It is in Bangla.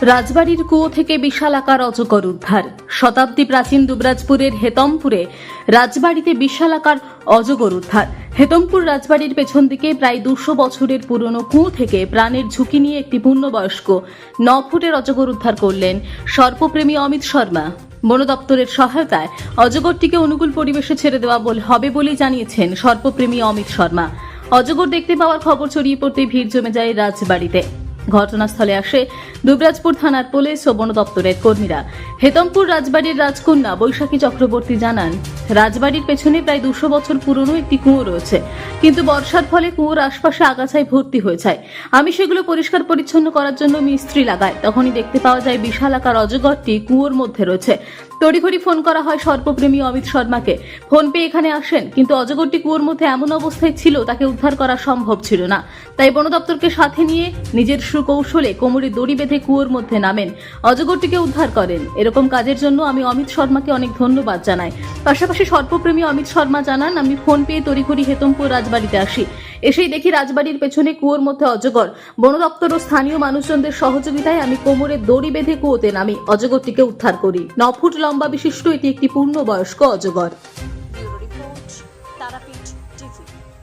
রাজবাড়ির কুয়ো থেকে বিশাল আকার অজগর উদ্ধার। শতাব্দী প্রাচীন দুবরাজপুরের হেতমপুরে রাজবাড়িতে বিশাল আকার অজগর উদ্ধার। হেতমপুর রাজবাড়ির পেছন দিকে প্রায় 200 বছরের পুরনো কুয়ো থেকে প্রাণের ঝুঁকি নিয়ে একটি পূর্ণবয়স্ক 9 ফুটের অজগর উদ্ধার করলেন সর্পপ্রেমী অমিত শর্মা। বন দপ্তরের সহায়তায় অজগরটিকে অনুকূল পরিবেশে ছেড়ে দেওয়া হবে বলেই জানিয়েছেন সর্পপ্রেমী অমিত শর্মা। অজগর দেখতে পাওয়ার খবর ছড়িয়ে পড়তে ভিড় জমে যায় রাজবাড়িতে। ঘটনাস্থলে আসে দুবরাজপুর থানার পুলিশ ও বন দপ্তরের কর্মীরা। হেতমপুর রাজবাড়ির রাজকন্যা বৈশাখী চক্রবর্তী জানান, রাজবাড়ির পেছনে প্রায় 200 বছর পুরনো একটি কুয়ো রয়েছে, কিন্তু বর্ষার ফলে কুয়োর আশপাশে আগাছায় ভর্তি হয়ে যায়। আমি সেগুলো পরিষ্কার পরিচ্ছন্ন করার জন্য মিস্ত্রি লাগাই, তখনই দেখতে পাওয়া যায় বিশাল আকার অজগরটি কুয়োর মধ্যে রয়েছে। তড়িঘড়ি ফোন করা হয় সর্পপ্রেমী অমিত শর্মাকে। ফোন পেয়ে এখানে আসেন, কিন্তু অজগরটি কুয়োর মধ্যে এমন অবস্থায় ছিল তাকে উদ্ধার করা সম্ভব ছিল না। তাই বন দপ্তরকে সাথে নিয়ে নিজের সুকৌশলে কোমরে দড়ি বেঁধে কুয়োর মধ্যে নামেন, অজগরটিকে উদ্ধার করেন। এরকম কাজের জন্য আমি অমিত শর্মাকে অনেক ধন্যবাদ জানাই। পাশাপাশি সর্পপ্রেমী অমিত শর্মা জানান, আমি ফোন পেয়ে তড়িঘড়ি হেতমপুর রাজবাড়িতে আসি। এসেই দেখি রাজবাড়ির পেছনে কুয়োর মধ্যে অজগর। বন দপ্তর ও স্থানীয় মানুষজনদের সহযোগিতায় আমি কোমরে দড়ি বেঁধে কুয়োতে নামি, অজগরটিকে উদ্ধার করি। 9 ফুট লম্বা বিশিষ্ট এটি একটি পূর্ণবয়স্ক অজগর।